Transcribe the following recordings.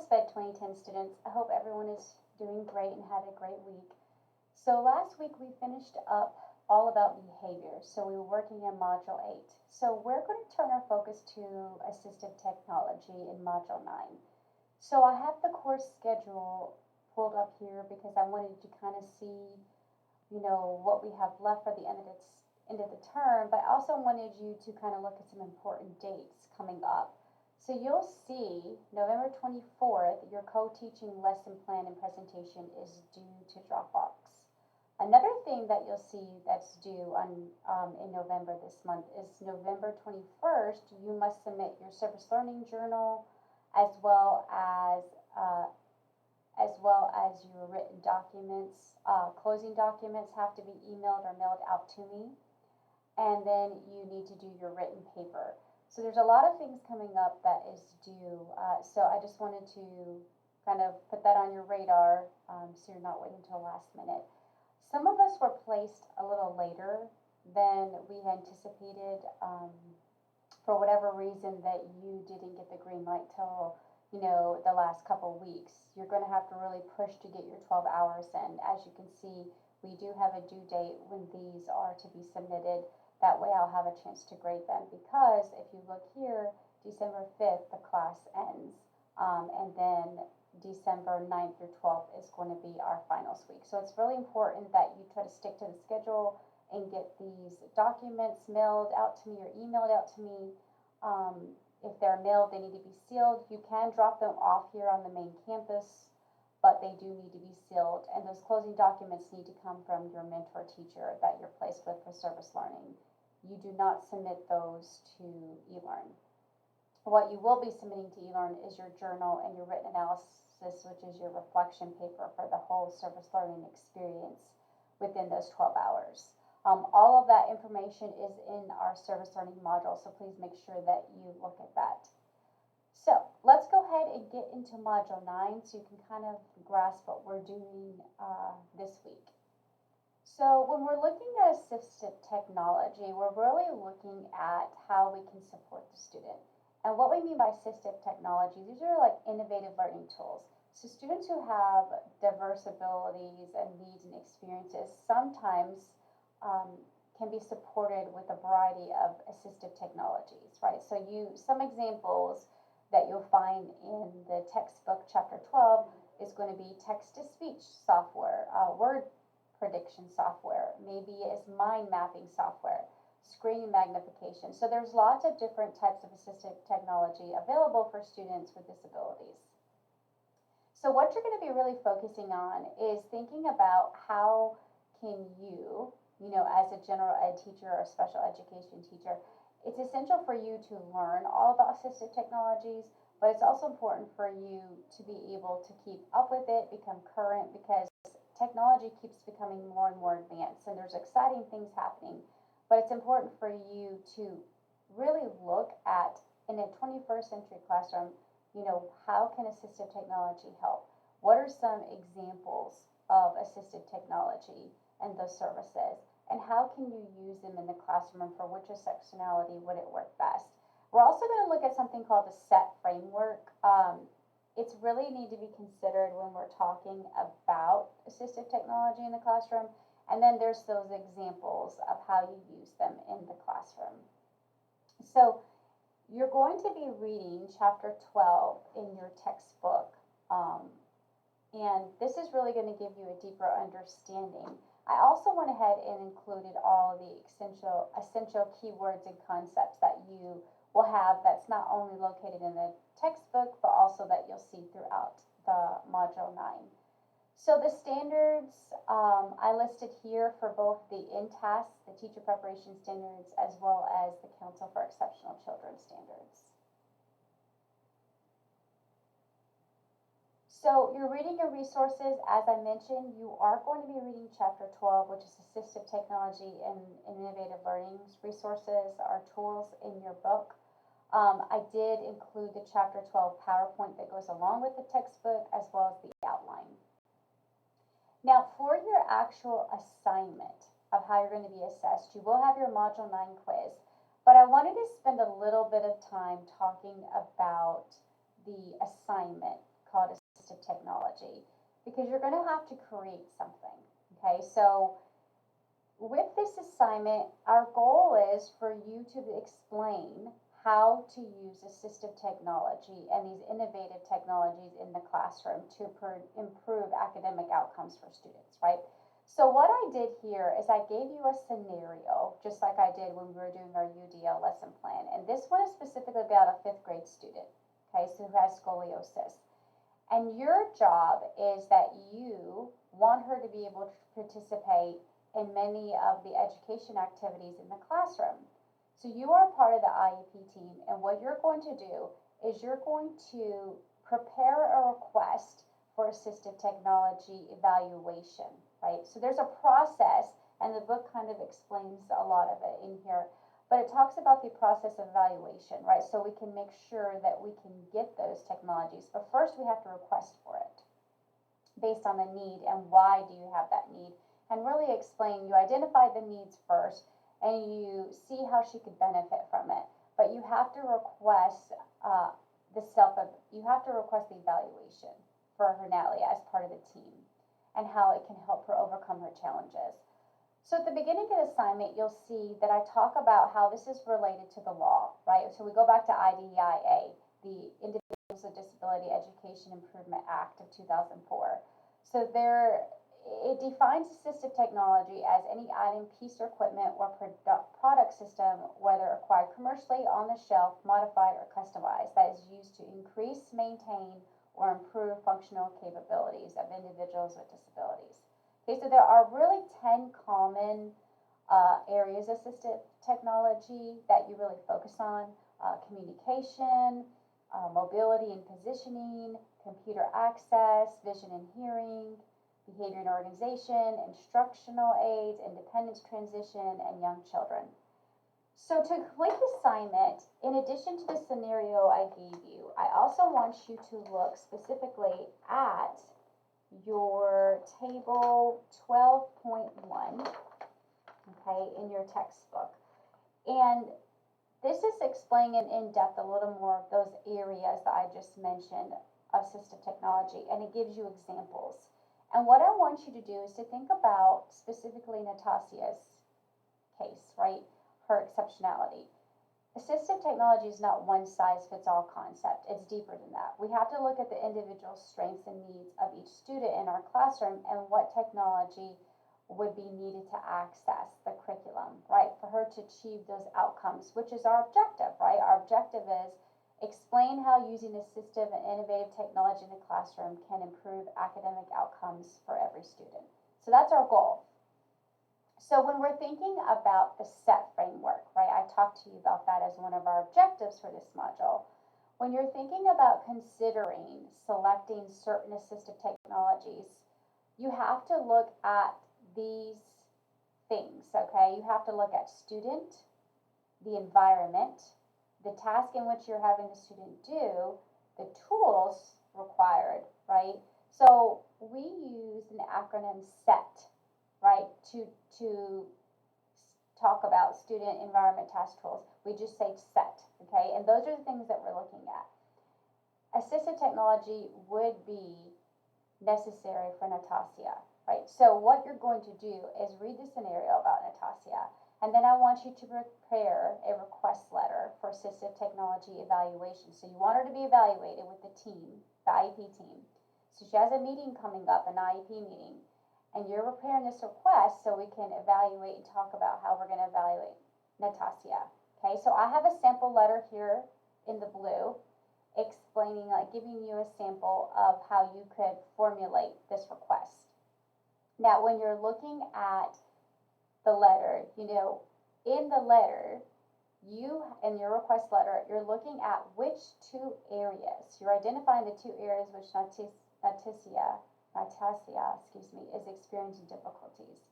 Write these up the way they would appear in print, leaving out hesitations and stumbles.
SPED 2010 students. I hope everyone is doing great and had a great week. So last week we finished up all about behavior. So we were working in Module 8. So we're going to turn our focus to assistive technology in Module 9. So I have the course schedule pulled up here because I wanted to kind of see, what we have left for the end of the term, but I also wanted you to kind of look at some important dates coming up. So you'll see November 24th, your co-teaching lesson plan and presentation is due to Dropbox. Another thing that you'll see that's due in November this month is November 21st, you must submit your service learning journal as well as your written documents. Closing documents have to be emailed or mailed out to me. And then you need to do your written paper. So there's a lot of things coming up that is due. So I just wanted to kind of put that on your radar so you're not waiting until last minute. Some of us were placed a little later than we anticipated for whatever reason that you didn't get the green light till the last couple weeks. You're going to have to really push to get your 12 hours in. As you can see, we do have a due date when these are to be submitted. That way I'll have a chance to grade them, because if you look here, December 5th, the class ends, and then December 9th through 12th is going to be our finals week. So it's really important that you try to stick to the schedule and get these documents mailed out to me or emailed out to me. If they're mailed, they need to be sealed. You can drop them off here on the main campus, but they do need to be sealed. And those closing documents need to come from your mentor teacher that you're placed with for service learning. You do not submit those to eLearn. What you will be submitting to eLearn is your journal and your written analysis, which is your reflection paper for the whole service learning experience within those 12 hours. All of that information is in our service learning module, so please make sure that you look at that. So let's go ahead and get into Module 9 so you can kind of grasp what we're doing this week. So when we're looking at assistive technology, we're really looking at how we can support the student. And what we mean by assistive technology, these are like innovative learning tools. So students who have diverse abilities and needs and experiences sometimes can be supported with a variety of assistive technologies, right? So some examples that you'll find in the textbook, chapter 12, is going to be text-to-speech software, word prediction software, maybe it's mind mapping software, screen magnification. So there's lots of different types of assistive technology available for students with disabilities. So what you're going to be really focusing on is thinking about how can you, as a general ed teacher or a special education teacher, it's essential for you to learn all about assistive technologies, but it's also important for you to be able to keep up with it, become current, because technology keeps becoming more and more advanced and there's exciting things happening. But it's important for you to really look at, in a 21st century classroom, how can assistive technology help? What are some examples of assistive technology and those services? And how can you use them in the classroom, and for which sectionality would it work best? We're also going to look at something called the SET framework. It's really need to be considered when we're talking about assistive technology in the classroom. And then there's those examples of how you use them in the classroom. So you're going to be reading chapter 12 in your textbook. And this is really going to give you a deeper understanding. I also went ahead and included all of the essential keywords and concepts that you will have that's not only located in the textbook, but also that you'll see throughout the Module 9. So the standards I listed here for both the INTAS, the Teacher Preparation Standards, as well as the Council for Exceptional Children Standards. So you're reading your resources. As I mentioned, you are going to be reading Chapter 12, which is Assistive Technology and Innovative Learning Resources, or tools in your book. I did include the Chapter 12 PowerPoint that goes along with the textbook, as well as the outline. Now, for your actual assignment of how you're going to be assessed, you will have your Module 9 quiz, but I wanted to spend a little bit of time talking about the assignment call it assistive technology, because you're going to have to create something. Okay, so with this assignment, our goal is for you to explain how to use assistive technology and these innovative technologies in the classroom to improve academic outcomes for students, right? So what I did here is I gave you a scenario, just like I did when we were doing our UDL lesson plan. And this one is specifically about a 5th grade student, okay, so who has scoliosis. And your job is that you want her to be able to participate in many of the education activities in the classroom. So you are part of the IEP team, and what you're going to do is you're going to prepare a request for assistive technology evaluation, right? So there's a process, and the book kind of explains a lot of it in here, but it talks about the process of evaluation, right? So we can make sure that we can get those technologies, but first we have to request for it based on the need and why do you have that need, and really explain, you identify the needs first, and you see how she could benefit from it. But you have to request you have to request the evaluation for her Natalie as part of the team and how it can help her overcome her challenges. So at the beginning of the assignment, you'll see that I talk about how this is related to the law, right? So we go back to IDEA, the Individuals with Disability Education Improvement Act of 2004. So it defines assistive technology as any item, piece, or equipment or product system, whether acquired commercially, on the shelf, modified, or customized, that is used to increase, maintain, or improve functional capabilities of individuals with disabilities. Okay, so there are really 10 common areas of assistive technology that you really focus on: communication, mobility and positioning, computer access, vision and hearing, behavior and organization, instructional aids, independence transition, and young children. So to complete the assignment, in addition to the scenario I gave you, I also want you to look specifically at your table 12.1, okay, in your textbook. And this is explaining in depth a little more of those areas that I just mentioned of assistive technology, and it gives you examples. And what I want you to do is to think about specifically Natasia's case, right? Her exceptionality. Assistive technology is not one size fits all concept. It's deeper than that. We have to look at the individual strengths and needs of each student in our classroom and what technology would be needed to access the curriculum, right? For her to achieve those outcomes, which is our objective, right? Our objective is explain how using assistive and innovative technology in the classroom can improve academic outcomes for every student. So that's our goal. So when we're thinking about the SET framework, right, I talked to you about that as one of our objectives for this module. When you're thinking about considering selecting certain assistive technologies, you have to look at these things, okay? You have to look at student, the environment, the task in which you're having the student do, the tools required, right? So we use an acronym SET, right, to talk about student, environment, task, tools. We just say SET, okay? And those are the things that we're looking at. Assistive technology would be necessary for Natasia, right? So what you're going to do is read the scenario about Natasia, and then I want you to prepare a request letter for assistive technology evaluation. So you want her to be evaluated with the team, the IEP team. So she has a meeting coming up, an IEP meeting, and you're preparing this request so we can evaluate and talk about how we're going to evaluate Natasia. Okay, so I have a sample letter here in the blue explaining, giving you a sample of how you could formulate this request. Now, when you're looking at the letter, in the letter, in your request letter, you're looking at which 2 areas. You're identifying the 2 areas which Natasia, is experiencing difficulties.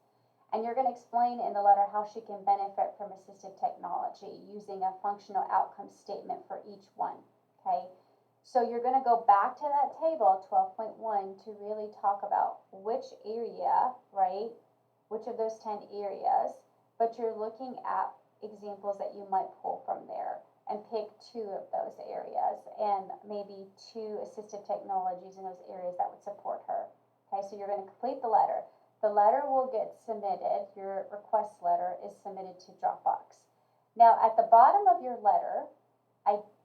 And you're going to explain in the letter how she can benefit from assistive technology using a functional outcome statement for each one, okay? So you're going to go back to that table, 12.1, to really talk about which area, right? Which of those 10 areas, but you're looking at examples that you might pull from there. and pick 2 of those areas and maybe 2 assistive technologies in those areas that would support her. Okay, so you're going to complete the letter. The letter will get submitted, your request letter is submitted to Dropbox. Now at the bottom of your letter,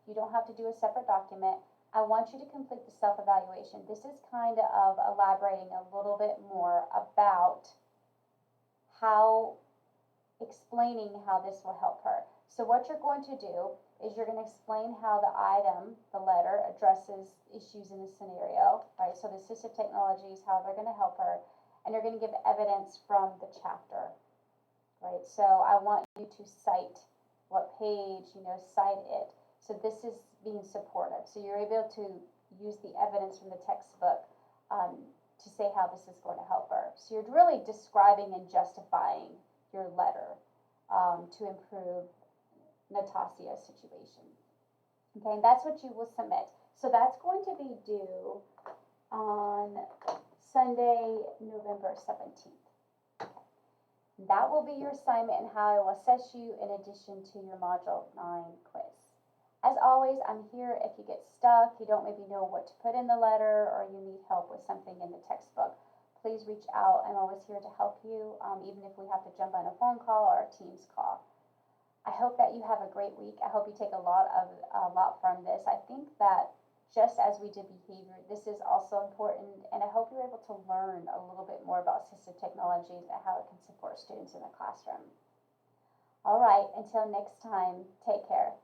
you don't have to do a separate document. I want you to complete the self-evaluation. This is kind of elaborating a little bit more about explaining how this will help her. So what you're going to do is you're going to explain how the item, the letter, addresses issues in the scenario, right? So the assistive technologies, how they're going to help her, and you're going to give evidence from the chapter, right? So I want you to cite what page, cite it. So this is being supportive. So you're able to use the evidence from the textbook to say how this is going to help her. So you're really describing and justifying your letter to improve Natassia's situation. Okay, and that's what you will submit. So that's going to be due on Sunday, November 17th. That will be your assignment and how I will assess you in addition to your Module 9 quiz. As always, I'm here if you get stuck, you don't maybe know what to put in the letter, or you need help with something in the textbook. Please reach out. I'm always here to help you, even if we have to jump on a phone call or a Teams call. I hope that you have a great week. I hope you take a lot from this. I think that just as we did behavior, this is also important, and I hope you're able to learn a little bit more about assistive technologies and how it can support students in the classroom. All right, until next time, take care.